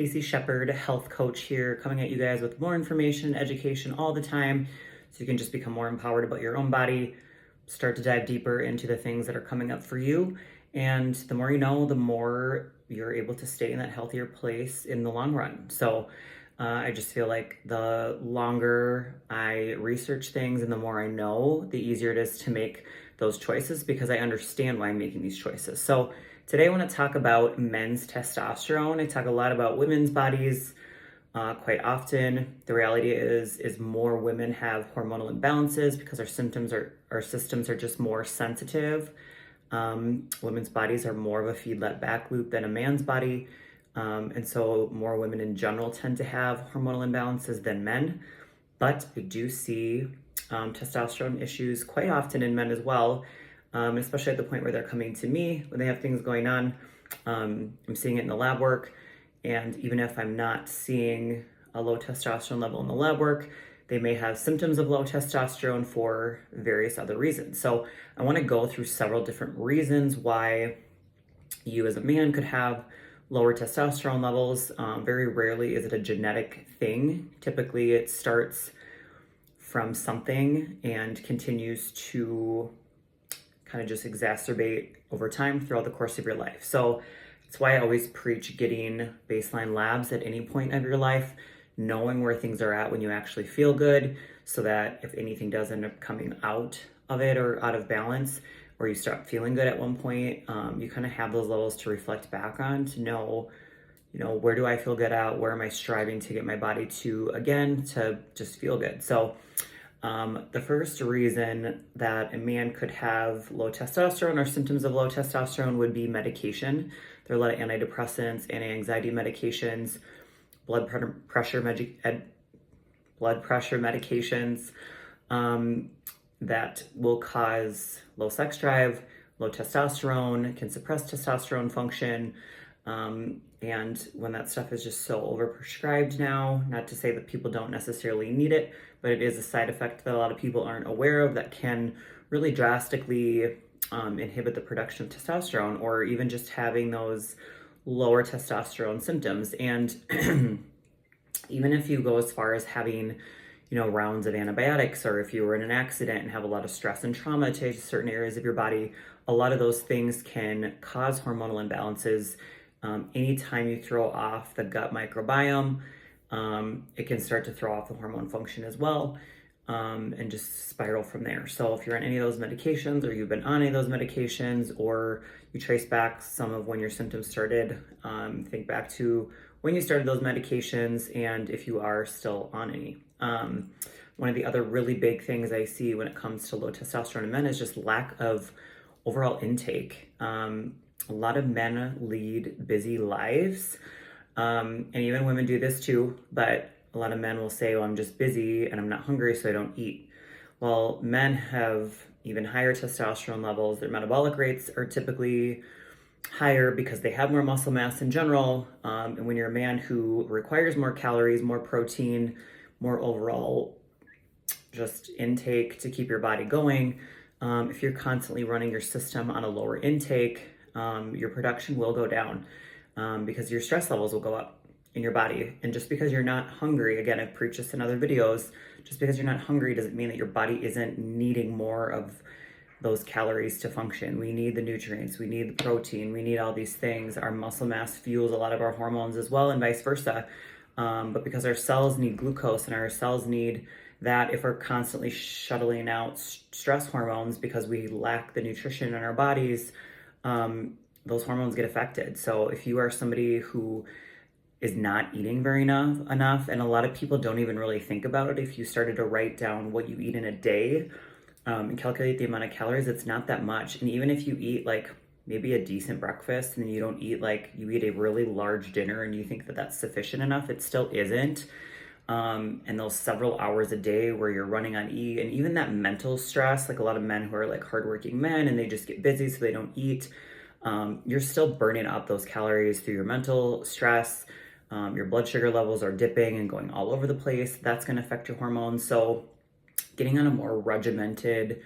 Casey Shepherd, health coach here, coming at you guys with more information, education all the time, so you can just become more empowered about your own body, start to dive deeper into the things that are coming up for you. And the more you know, the more you're able to stay in that healthier place in the long run. So I just feel like the longer I research things and the more I know, the easier it is to make those choices because I understand why I'm making these choices. So today I want to talk about men's testosterone. I talk a lot about women's bodies quite often. The reality is more women have hormonal imbalances because our systems are just more sensitive. Women's bodies are more of a feed-let back loop than a man's body. And so more women in general tend to have hormonal imbalances than men. But I do see testosterone issues quite often in men as well, especially at the point where they're coming to me when they have things going on. I'm seeing it in the lab work. And even if I'm not seeing a low testosterone level in the lab work, they may have symptoms of low testosterone for various other reasons. So I want to go through several different reasons why you as a man could have lower testosterone levels. Very rarely is it a genetic thing. Typically it starts from something and continues to kind of just exacerbate over time throughout the course of your life. So that's why I always preach getting baseline labs at any point of your life, knowing where things are at when you actually feel good, so that if anything does end up coming out of it or out of balance, or you start feeling good at one point, you kind of have those levels to reflect back on to know, where do I feel good at? Where am I striving to get my body to again, to just feel good? So the first reason that a man could have low testosterone or symptoms of low testosterone would be medication. There are a lot of antidepressants, anti-anxiety medications, blood pressure medications that will cause low sex drive, low testosterone, can suppress testosterone function. And when that stuff is just so overprescribed now, not to say that people don't necessarily need it, but it is a side effect that a lot of people aren't aware of that can really drastically inhibit the production of testosterone, or even just having those lower testosterone symptoms. And even if you go as far as having rounds of antibiotics, or if you were in an accident and have a lot of stress and trauma to certain areas of your body, a lot of those things can cause hormonal imbalances. Anytime you throw off the gut microbiome, it can start to throw off the hormone function as well, and just spiral from there. So if you're on any of those medications, or you've been on any of those medications, or you trace back some of when your symptoms started, think back to when you started those medications and if you are still on any. One of the other really big things I see when it comes to low testosterone in men is just lack of overall intake. A lot of men lead busy lives, and even women do this too, but a lot of men will say, well, I'm just busy and I'm not hungry, so I don't eat. Well, men have even higher testosterone levels. Their metabolic rates are typically higher because they have more muscle mass in general. And when you're a man who requires more calories, more protein, more overall just intake to keep your body going, if you're constantly running your system on a lower intake, your production will go down because your stress levels will go up in your body. And just because you're not hungry, again, I've preached this in other videos, just because you're not hungry doesn't mean that your body isn't needing more of those calories to function. We need the nutrients, we need the protein, we need all these things. Our muscle mass fuels a lot of our hormones as well, and vice versa. But because our cells need glucose and our cells need that, if we're constantly shuttling out stress hormones because we lack the nutrition in our bodies, those hormones get affected. So if you are somebody who is not eating very enough, and a lot of people don't even really think about it, if you started to write down what you eat in a day, and calculate the amount of calories, it's not that much. And even if you eat like maybe a decent breakfast and you don't eat you eat a really large dinner and you think that that's sufficient enough, it still isn't. And those several hours a day where you're running on E, and even that mental stress, like a lot of men who are like hardworking men and they just get busy so they don't eat, you're still burning up those calories through your mental stress. Your blood sugar levels are dipping and going all over the place. That's going to affect your hormones. So getting on a more regimented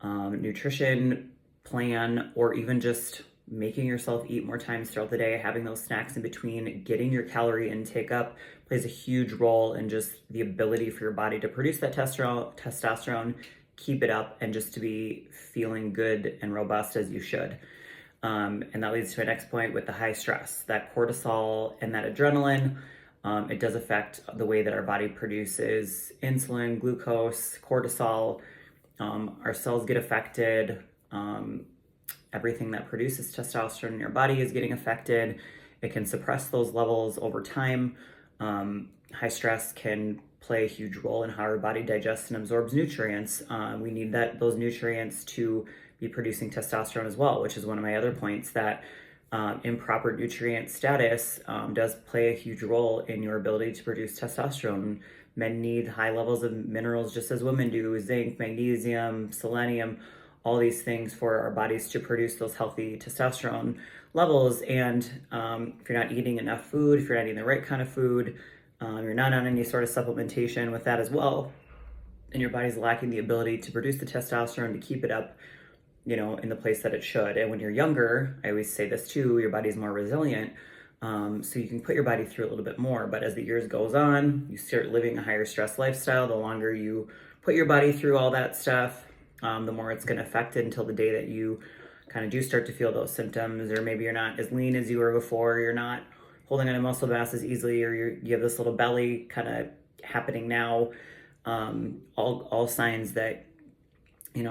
nutrition plan, or even just making yourself eat more times throughout the day, having those snacks in between, getting your calorie intake up plays a huge role in just the ability for your body to produce that testosterone, keep it up, and just to be feeling good and robust as you should. And that leads to a next point with the high stress, that cortisol and that adrenaline. It does affect the way that our body produces insulin, glucose, cortisol. Our cells get affected. Everything that produces testosterone in your body is getting affected. It can suppress those levels over time. High stress can play a huge role in how our body digests and absorbs nutrients. We need those nutrients to be producing testosterone as well, which is one of my other points, that improper nutrient status does play a huge role in your ability to produce testosterone. Men need high levels of minerals just as women do: zinc, magnesium, selenium, all these things for our bodies to produce those healthy testosterone levels. And if you're not eating enough food, if you're not eating the right kind of food, you're not on any sort of supplementation with that as well, and your body's lacking the ability to produce the testosterone to keep it up, in the place that it should. And when you're younger, I always say this too, your body's more resilient. So you can put your body through a little bit more, but as the years goes on, you start living a higher stress lifestyle. The longer you put your body through all that stuff, the more it's going to affect it, until the day that you kind of do start to feel those symptoms, or maybe you're not as lean as you were before, you're not holding on to muscle mass as easily, or you have this little belly kind of happening now. All signs that,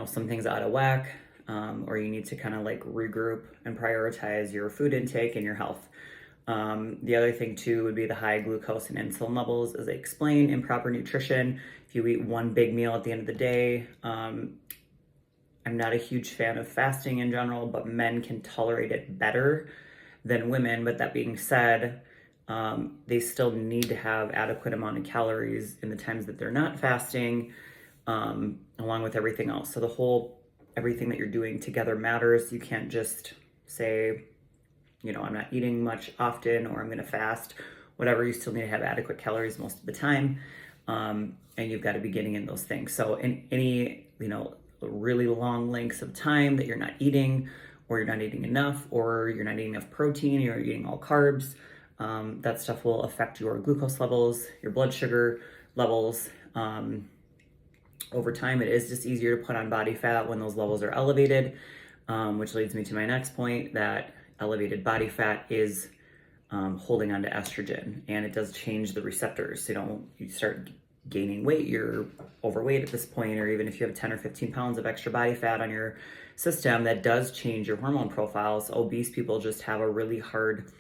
something's out of whack, or you need to kind of like regroup and prioritize your food intake and your health. The other thing too would be the high glucose and insulin levels. As I explained, improper nutrition. If you eat one big meal at the end of the day, I'm not a huge fan of fasting in general, but men can tolerate it better than women. But that being said, they still need to have adequate amount of calories in the times that they're not fasting, along with everything else. So everything that you're doing together matters. You can't just say, I'm not eating much often, or I'm going to fast, whatever. You still need to have adequate calories most of the time. And you've got to be getting in those things. So in any, really long lengths of time that you're not eating, or you're not eating enough, or you're not eating enough protein, you're eating all carbs, that stuff will affect your glucose levels, your blood sugar levels. Over time, it is just easier to put on body fat when those levels are elevated, which leads me to my next point, that elevated body fat is holding on to estrogen, and it does change the receptors. You start gaining weight, you're overweight at this point, or even if you have 10 or 15 pounds of extra body fat on your system, that does change your hormone profiles. Obese people just have a really hard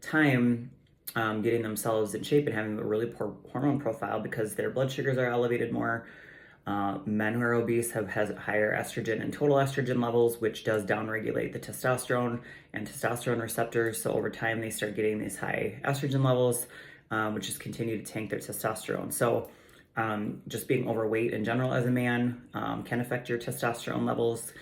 time getting themselves in shape and having a really poor hormone profile, because their blood sugars are elevated more. Men who are obese has higher estrogen and total estrogen levels, which does downregulate the testosterone and testosterone receptors. So over time, they start getting these high estrogen levels, which just continue to tank their testosterone. So just being overweight in general as a man can affect your testosterone levels,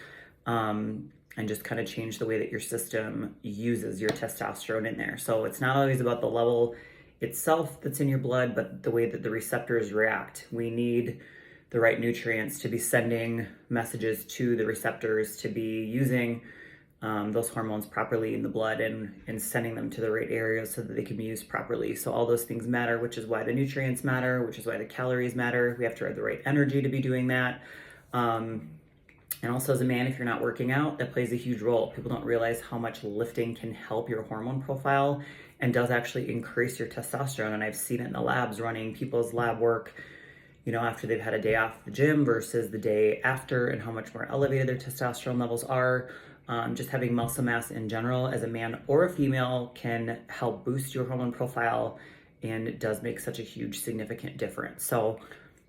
and just kind of change the way that your system uses your testosterone in there. So it's not always about the level itself that's in your blood, but the way that the receptors react. We need the right nutrients to be sending messages to the receptors, to be using those hormones properly in the blood, and sending them to the right areas so that they can be used properly. So all those things matter, which is why the nutrients matter, which is why the calories matter. We have to have the right energy to be doing that. And also as a man, if you're not working out, that plays a huge role. People don't realize how much lifting can help your hormone profile and does actually increase your testosterone. And I've seen it in the labs, running people's lab work, after they've had a day off the gym versus the day after, and how much more elevated their testosterone levels are. Just having muscle mass in general as a man or a female can help boost your hormone profile, and it does make such a huge significant difference. So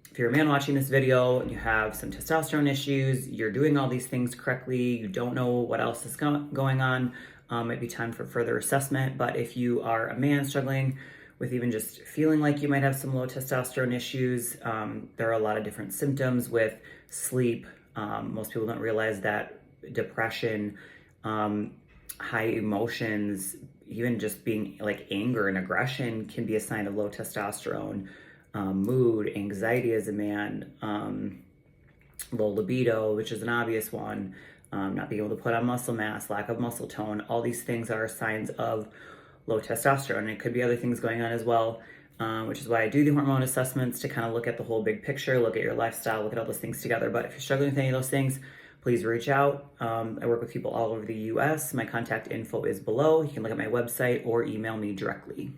if you're a man watching this video and you have some testosterone issues, you're doing all these things correctly, you don't know what else is going on, might be time for further assessment. But if you are a man struggling with even just feeling like you might have some low testosterone issues, there are a lot of different symptoms with sleep. Most people don't realize that depression, high emotions, even just being like anger and aggression can be a sign of low testosterone. Mood, anxiety as a man, low libido, which is an obvious one, not being able to put on muscle mass, lack of muscle tone. All these things are signs of low testosterone. And it could be other things going on as well, which is why I do the hormone assessments to kind of look at the whole big picture, look at your lifestyle, look at all those things together. But if you're struggling with any of those things, please reach out. I work with people all over the US. My contact info is below. You can look at my website or email me directly.